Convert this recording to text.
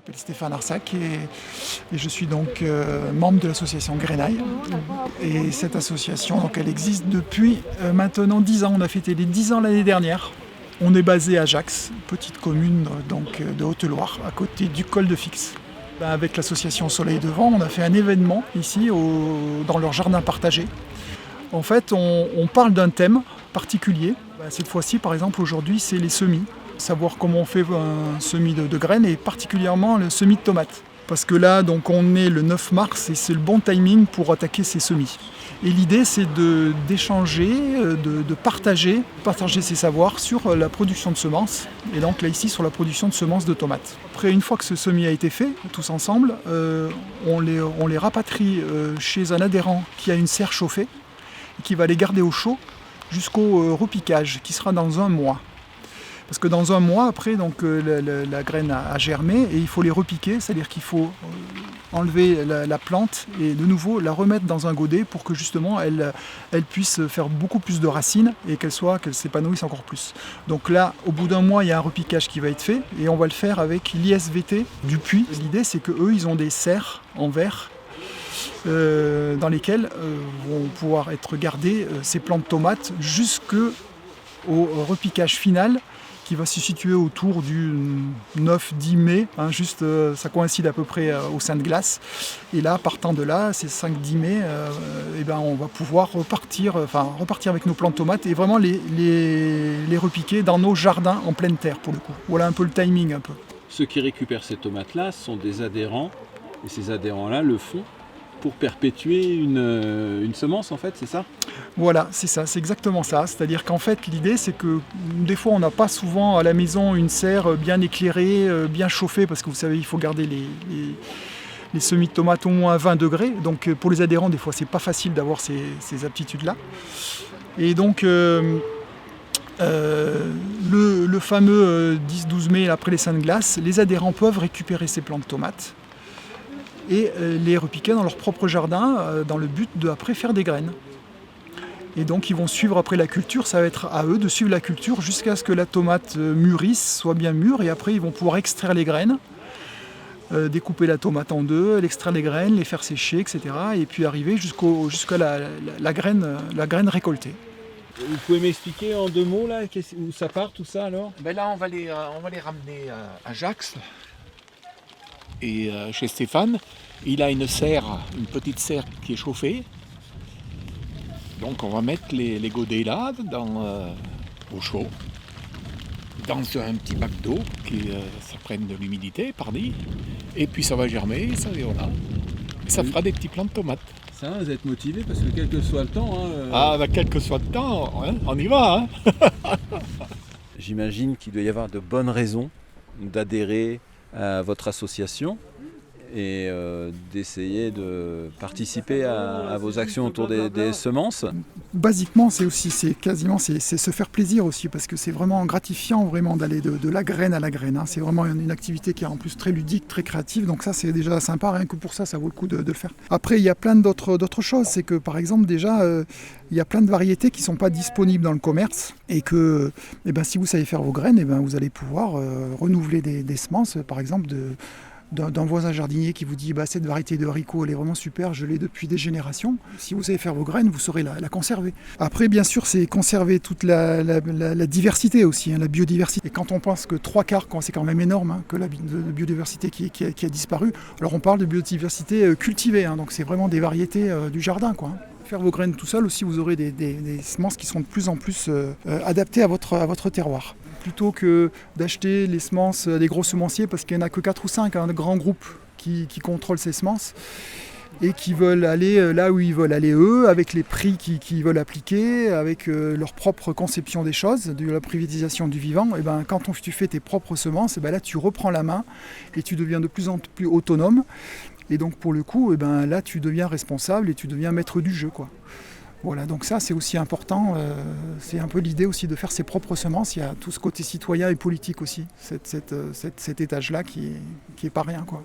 m'appelle Stéphane Arsac et je suis donc membre de l'association Grenaille. Et cette association, donc, elle existe depuis maintenant 10 ans. On a fêté les 10 ans l'année dernière. On est basé à Jax, petite commune donc, de Haute-Loire, à côté du col de Fix. Avec l'association Soleil Devant, on a fait un événement ici dans leur jardin partagé. En fait, on parle d'un thème particulier. Cette fois-ci, par exemple, aujourd'hui, c'est les semis. Savoir comment on fait un semis de graines et particulièrement le semis de tomates. Parce que là, donc, on est le 9 mars et c'est le bon timing pour attaquer ces semis. Et l'idée, c'est d'échanger, de partager ces savoirs sur la production de semences. Et donc là, ici, sur la production de semences de tomates. Après, une fois que ce semis a été fait, tous ensemble, on les rapatrie chez un adhérent qui a une serre chauffée et qui va les garder au chaud jusqu'au repiquage, qui sera dans un mois. Parce que dans un mois, après, donc, la graine a germé et il faut les repiquer, c'est-à-dire qu'il faut enlever la plante et de nouveau la remettre dans un godet pour que justement elle puisse faire beaucoup plus de racines et qu'elle s'épanouisse encore plus. Donc là, au bout d'un mois, il y a un repiquage qui va être fait et on va le faire avec l'ISVT du puits. L'idée, c'est qu'eux, ils ont des serres en verre dans lesquelles vont pouvoir être gardées ces plants de tomates jusqu'au repiquage final qui va se situer autour du 9-10 mai, ça coïncide à peu près au Saint de Glace. Et là, partant de là, c'est 5-10 mai, on va pouvoir repartir avec nos plants de tomates et vraiment les repiquer dans nos jardins en pleine terre pour le coup. Voilà un peu le timing un peu. Ceux qui récupèrent ces tomates-là sont des adhérents, et ces adhérents-là le font pour perpétuer une semence en fait, c'est ça ? Voilà, c'est ça, c'est exactement ça. C'est-à-dire qu'en fait, l'idée, c'est que des fois, on n'a pas souvent à la maison une serre bien éclairée, bien chauffée, parce que vous savez, il faut garder les semis de tomates au moins à 20 degrés. Donc pour les adhérents, des fois, c'est pas facile d'avoir ces aptitudes-là. Et donc, le fameux 10-12 mai, après les Saints de Glace, les adhérents peuvent récupérer ces plants de tomates et les repiquer dans leur propre jardin dans le but de après faire des graines. Et donc ils vont suivre après la culture, ça va être à eux de suivre la culture jusqu'à ce que la tomate mûrisse, soit bien mûre, et après ils vont pouvoir extraire les graines, découper la tomate en deux, l'extraire les graines, les faire sécher, etc. Et puis arriver jusqu'à la graine récoltée. Vous pouvez m'expliquer en 2 mots là, où ça part tout ça alors ? Là on va les ramener à Jax et chez Stéphane. Il a une petite serre qui est chauffée. Donc on va mettre les godets là, au chaud, dans un petit bac d'eau ça prenne de l'humidité, et puis ça va germer, ça fera des petits plants de tomates. Ça, vous êtes motivé parce que quel que soit le temps... quel que soit le temps, on y va. J'imagine qu'il doit y avoir de bonnes raisons d'adhérer à votre association et d'essayer de participer à vos actions autour des semences. Basiquement, c'est se faire plaisir aussi, parce que c'est vraiment gratifiant d'aller de la graine à la graine. C'est vraiment une activité qui est en plus très ludique, très créative, donc ça c'est déjà sympa, rien que pour ça vaut le coup de le faire. Après, il y a plein d'autres choses, c'est que par exemple déjà, il y a plein de variétés qui ne sont pas disponibles dans le commerce, et que si vous savez faire vos graines, vous allez pouvoir renouveler des semences, par exemple d'un voisin jardinier qui vous dit cette variété de haricots elle est vraiment super, je l'ai depuis des générations. Si vous savez faire vos graines, vous saurez la conserver. Après, bien sûr, c'est conserver toute la diversité aussi, la biodiversité. Et quand on pense que 3/4, c'est quand même énorme, que la biodiversité qui a disparu, alors on parle de biodiversité cultivée, donc c'est vraiment des variétés du jardin, quoi. Faire vos graines tout seul aussi, vous aurez des semences qui sont de plus en plus adaptées à votre terroir. Plutôt que d'acheter les semences des gros semenciers, parce qu'il n'y en a que 4 ou 5 grands groupes qui contrôlent ces semences et qui veulent aller là où ils veulent aller eux, avec les prix qu'ils veulent appliquer, avec leur propre conception des choses, de la privatisation du vivant. Et quand tu fais tes propres semences, là tu reprends la main et tu deviens de plus en plus autonome. Et donc pour le coup, là tu deviens responsable et tu deviens maître du jeu, quoi. Voilà, donc ça c'est aussi important, c'est un peu l'idée aussi de faire ses propres semences. Il y a tout ce côté citoyen et politique aussi, cet étage-là qui est pas rien, quoi.